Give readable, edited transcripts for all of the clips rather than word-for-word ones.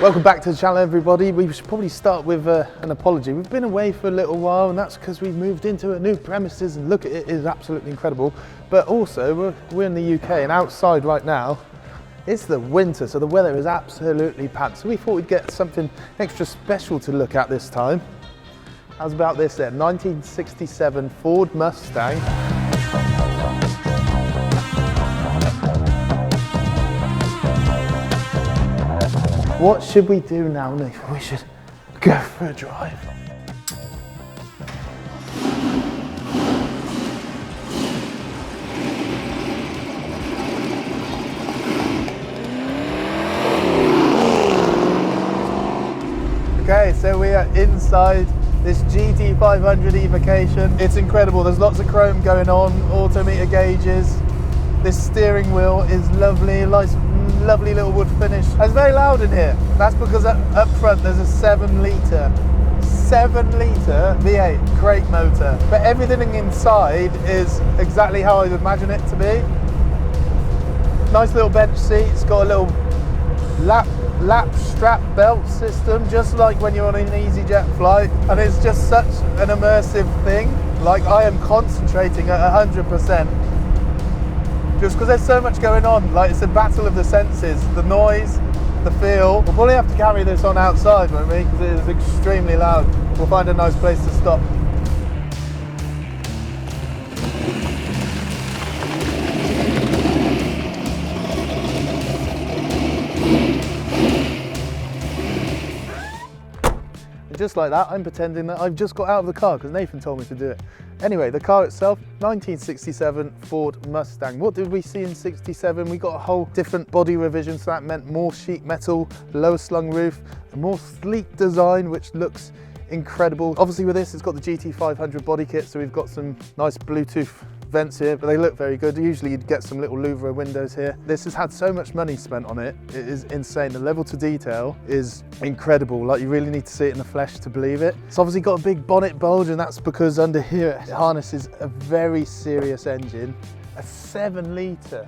Welcome back to the channel, everybody. We should probably start with an apology. We've been away for a little while, and that's because we've moved into a new premises, and look at it, it is absolutely incredible. But also, we're in the UK, and outside right now, it's the winter, so the weather is absolutely pants. So we thought we'd get something extra special to look at this time. How's about this then? 1967 Ford Mustang. What should we do now, Nathan? We should go for a drive. Okay, so we are inside this GT500E Evocation. It's incredible, there's lots of chrome going on, autometer gauges. This steering wheel is lovely, lovely little wood finish. It's very loud in here. That's because up front there's a 7 litre V8 crate motor. But everything inside is exactly how I'd imagine it to be. Nice little bench seat. It's got a little lap strap belt system, just like when you're on an EasyJet flight. And it's just such an immersive thing. Like, I am concentrating at 100%. Just because there's so much going on, like it's a battle of the senses, the noise, the feel. We'll probably have to carry this on outside, won't we? Because it is extremely loud. We'll find a nice place to stop. And just like that, I'm pretending that I've just got out of the car because Nathan told me to do it. Anyway, the car itself, 1967 Ford Mustang. What did we see in 67? We got a whole different body revision, so that meant more sheet metal, lower slung roof, a more sleek design, which looks incredible. Obviously with this, it's got the GT500 body kit, so we've got some nice Bluetooth vents here, but they look very good. Usually you'd get some little louvre windows here. This has had so much money spent on it. It is insane. The level to detail is incredible. Like, you really need to see it in the flesh to believe it. It's obviously got a big bonnet bulge, and that's because under here it harnesses a very serious engine, a 7 litre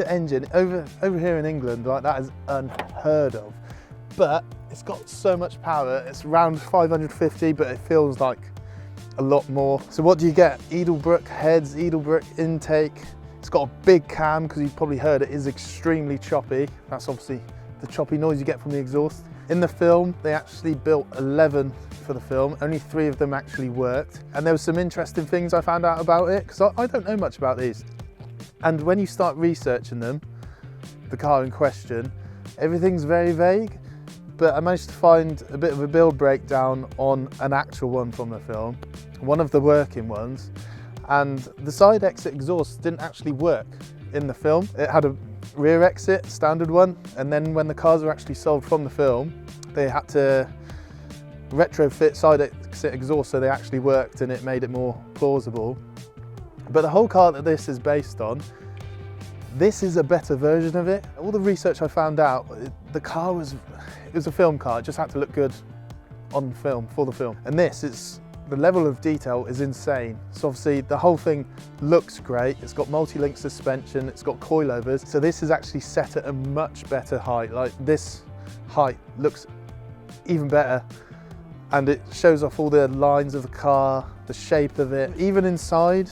engine. Over here in England, like, that is unheard of. But it's got so much power. It's around 550, but it feels like a lot more. So what do you get? Edelbrook heads, Edelbrook intake. It's got a big cam, because you've probably heard it is extremely choppy. That's obviously the choppy noise you get from the exhaust. In the film, they actually built 11 for the film. Only 3 of them actually worked. And there were some interesting things I found out about it, because I don't know much about these. And when you start researching them, the car in question, everything's very vague. But I managed to find a bit of a build breakdown on an actual one from the film, one of the working ones, and the side exit exhaust didn't actually work in the film. It had a rear exit, standard one, and then when the cars were actually sold from the film, they had to retrofit side exit exhaust so they actually worked, and it made it more plausible. But the whole car that this is based on, this is a better version of it. All the research I found out, the car was a film car. It just had to look good on film, for the film. And the level of detail is insane. So obviously the whole thing looks great. It's got multi-link suspension, it's got coilovers. So this is actually set at a much better height. Like, this height looks even better. And it shows off all the lines of the car, the shape of it. Even inside,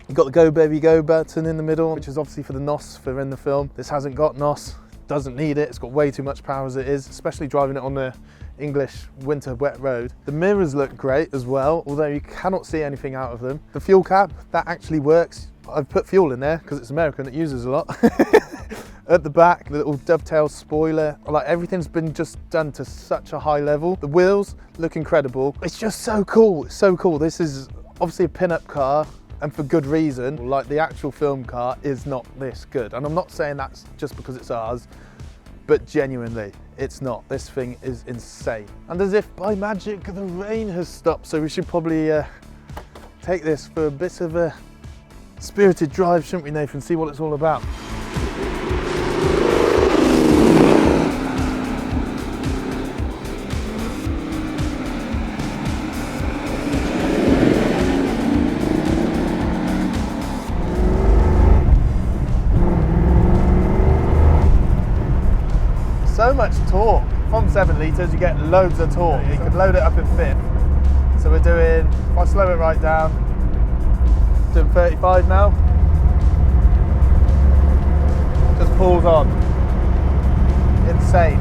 you've got the Go Baby Go button in the middle, which is obviously for the NOS for in the film. This hasn't got NOS, doesn't need it. It's got way too much power as it is, especially driving it on the English winter wet road. The mirrors look great as well, although you cannot see anything out of them. The fuel cap, that actually works. I've put fuel in there because it's American, it uses a lot. At the back, the little dovetail spoiler, like, everything's been just done to such a high level. The wheels look incredible. It's just so cool, it's so cool. This is obviously a pin-up car, and for good reason. Like, the actual film car is not this good. And I'm not saying that's just because it's ours, but genuinely, it's not. This thing is insane. And as if by magic, the rain has stopped, so we should probably take this for a bit of a spirited drive, shouldn't we, Nathan? See what it's all about. So much 1.7 litres, you get loads of torque. You can load it up in fifth. So we're doing, if I slow it right down, doing 35 now. Just pulls on. Insane.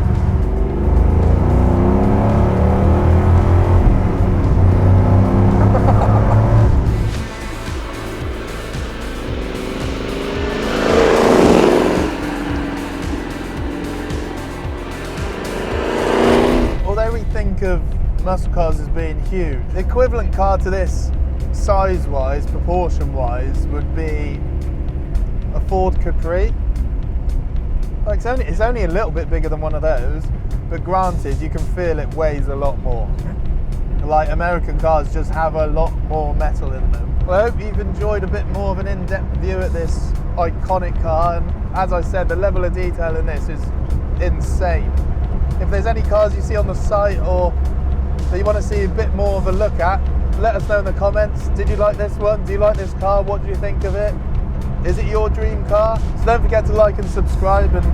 Although we think of muscle cars as being huge, the equivalent car to this, size-wise, proportion-wise, would be a Ford Capri. Like it's only a little bit bigger than one of those, but granted, you can feel it weighs a lot more. Like American cars just have a lot more metal in them. Well, I hope you've enjoyed a bit more of an in-depth view at this iconic car, and as I said, the level of detail in this is insane. If there's any cars you see on the site or that you want to see a bit more of a look at, let us know in the comments. Did you like this one? Do you like this car? What do you think of it? Is it your dream car? So don't forget to like and subscribe, and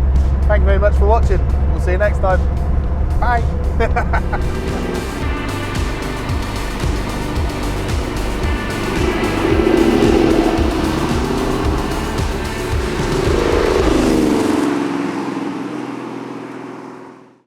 thank you very much for watching. We'll see you next time. Bye.